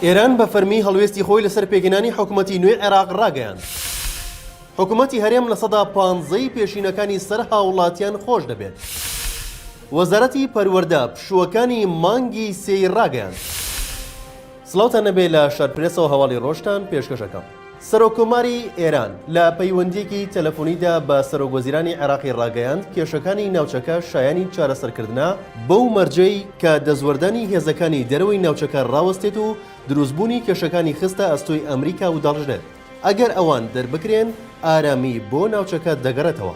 ئێران بە فەرمی هەڵوێستی خۆی لەسەر پێگەنانی حکوومەتی نوێ عێراق ڕاگەیاند. حکوومەتی هەرێم لە سەدا 15 پێشینەکانی سەر هاوڵاتیان خۆش دەبێت. وەزارەتی پەروەردە پشووەکانی مانگی سێی ڕاگەیاند. سڵاوتان نەبێ لە شەرپرێسەوە هەواڵی ڕۆژتان پێشکەشەکەم. سەرۆکۆماری ئێران لە پەیوەندیەکی تەلەفۆنیدا بە سەرۆکوەزیرانی عێراقی ڕاگەیاند کێشەکانی ناوچەکە شایانی چارەسەرکردنە بەو مەرجەی کە دەزوەردانی هێزەکانی دەرەوەی ناوچەکە ڕاوەستێت و دروستبوونی کێشەکانی خستە ئەستۆی ئەمریکا و دەڵژێت. ئەگەر ئەوان دەربکرێن ئارامی بۆ ناوچەکە دەگەڕێتەوە.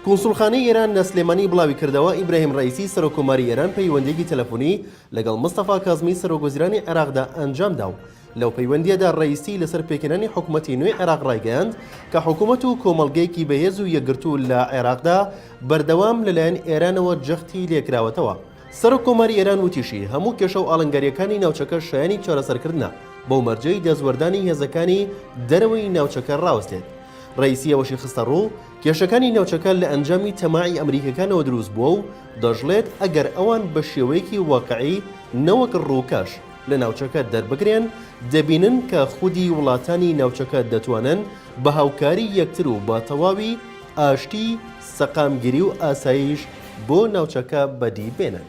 کۆنسوڵخانەی ئێران لە سلێمانی بڵاوی کردەوە ئیبراهیم ڕەئیسی سەرۆکۆماری ئێران پەیوەندیەکی تەلەفۆنی لەگەڵ مستەفا کازمی سەرۆکوەزیرانی عێراقدا ئەنجامدا و لەو پەیوەندیەدا ڕەئیسی لەسەر پێکەنانی حکوومەتی نوێی عێراق ڕایگەیاند کە حکوومەت و کۆمەڵگەیەکی بەهێز و یەکگرتوو لە عێراقدا بەردەوام لەلایەن ئێرانەوە جەختی لێکراوەتەوە. سەرۆکۆماری ئێران وتیشی هەموو کێشە و ئاڵنگاریەکانی ناوچەکە شایانی چارەسەرکردنە بەو مەرجەی دەزوەردانی هێزەکانی دەرەوەی ناوچەکە ڕاوەستێت. ڕەئیسی ئەوەشی خستە ڕوو کێشەکانی ناوچەکە لە ئەنجامی تەماعی ئەمریکەکانەوە دروست بووە و دەژڵێت ئەگەر ئەوان بە شێوەیەکی واقعی نەوەک ڕووکەش لە ناوچەکە دەربگرێن دەبینن کە خودی وڵاتانی ناوچەکە دەتوانن بە هاوکاری یەکتر و با تەواوی ئاشتی سەقامگیری و ئاسایش بۆ ناوچەکە بەدی بێنن.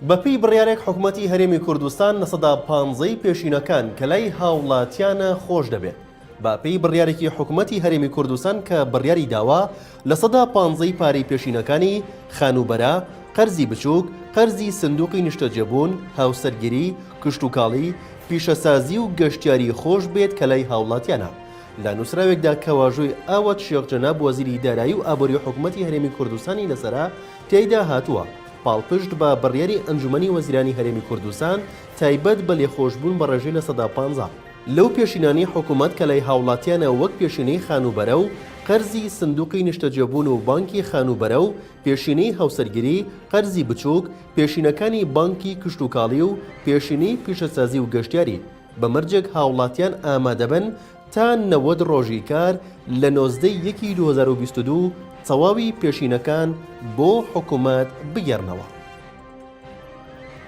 بەپێی بڕیارێک حکوومەتی هەرێمی کوردستان لە سەدا 15 پێشینەکان کە لای هاوڵاتیانە خۆش دەبێت. باپەی بڕیارێکی حکوومەتی هەرێمی کوردستان کە بڕیاری داوا لە سەدا 15 پارەی پێشینەکانی خانوبەرە، قەرزی بچووک، قەرزی سندوقی نیشتەجێبوون، هاوسەرگیری، کشتوکاڵی، پیشەسازی و گەشتیاری خۆش بێت کە لای هاوڵاتیانە. لە نووسراوێکدا کەواژۆی ئاوەت شێخ جەناب وەزیری دارایی و ئابووری حکوومەتی هەرێمی کوردستانی لەسەرا تێیدا هاتووە پاڵپشت بە بڕیاری ئەنجومەنی وەزیرانی هەرێمی کوردستان تایبەت بە لێخۆشبوون بە ڕێژەی لە سەدا 15. لەو پێشینانی حکوومەت کە لای هاوڵاتیانە وەک پێشینەی خانوبەرە و قەرزی سندوقی نیشتەجێبوون و بانکی خانوبەرە و پێشینەی هاوسەرگیری، قەرزی بچووک، پێشینەکانی بانکی کشتوکاڵی و پێشینەی پیشەسازی و گەشتیاری بەمەرجێک هاوڵاتیان ئامادەبن تا 90 ڕۆژی کار لە 19/1/2022 تەواوی پێشینەکان بۆ حکوومەت بگەڕنەوە.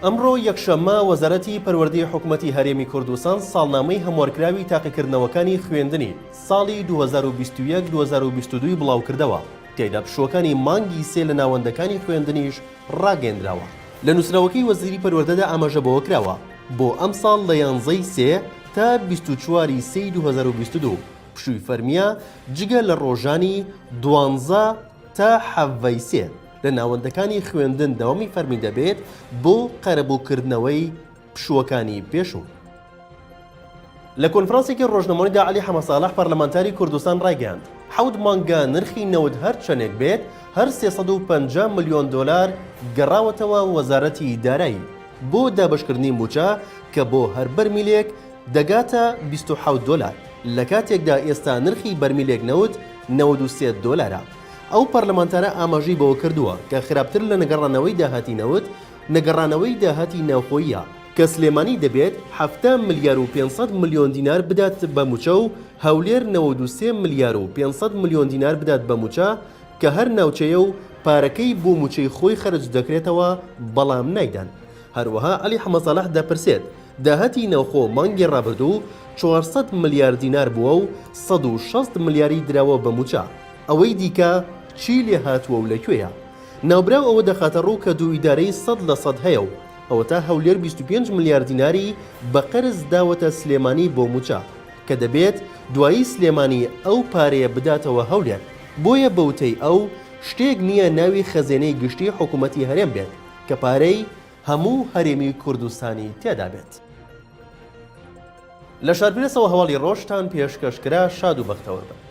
ئەمڕۆ یەکشەممە وەزارەتی پەروەردەی حکوومەتی هەرێمی کوردستان ساڵنامەی هەموارکراوی تاقیکردنەوەکانی خوێندنی ساڵی 2021-2022 بڵاو کردەوە. تێیدا پشووەکانی مانگی سێ لە ناوەندەکانی خوێندنیش ڕاگەیەندراوە. لە نووسراوەکەی وەزیری پەروەردەدا ئاماژەبەوە کراوە بۆ ئەم ساڵ لە 11ی سێ تا 24ی سێی 2022 پشووی فەرمیە جگە لە ڕۆژانی 12 تا 7ی سێ لە ناوەندەکانی خوێندن دەوامی فەرمی دەبێت بۆ قەرەبووکردنەوەی پشووەکانی پێشوو. لە کۆنفرانسێکی ڕۆژنامەیەدا عەلی حەمەدساڵح پەرلەمانتاری کوردستان ڕایگەیاند 7 مانگە نرخی نەوت هەر چەندێک بێت هەر 350 ملیۆن دۆلار گەڕاوەتەوە وەزارەتی دارایی بۆ دابەشکردنی موچە کە بۆ هەر بەرمیلێک دەگاتە 27 دۆلار لە کاتێکدا ئێستا نرخی بەرمیلێک نەوت 93 دۆلارە. ئەو پەرلەمانتارە ئاماژەی بەوە کردووە کە خراپتر لە نەگەڕانەوەی داهاتی نەوت نەگەڕانەوەی داهاتی ناوخۆییە کە سلێمانی دەبێت 7 ملیار و 500 ملیۆن دینار بدات بە موچە و هەولێر 93 ملیار و 500 ملیۆن دینار بدات بە موچە کە هەر ناوچەیە و پارەکەی بۆ موچەی خۆی خەرج دەکرێتەوە بەڵام نایدان. هەروەها عەلی حەمەدساڵح دەپرسێت داهاتی ناوخۆ مانگی ڕابردوو 400 ملیار دینار بووە و 160 ملیاری دراوە بە موچە. ئەوەی دیکە چی لێ هاتووە و لەکوێیە؟ ناوبراو ئەوە دەخاتە ڕوو کە دوو ئیدارەی 100% هەیە و ئەوە تا هەولێر 25 ملیار دیناری بە قەرز داوەتە سلێمانی بۆ موچە کە دەبێت دوایی سلێمانی ئەو پارەیە بداتەوە هەولێر. بۆیە بەوتەی ئەو شتێک نییە ناوی خەزێنەی گشتی حکوومەتی هەرێم بێت کە پارەی هەموو هەرێمی کوردستانی تێدا بێت. لە شارپرێسەوە هەواڵی ڕۆژتان پێشکەشکرا شاد و بەختەوەربن.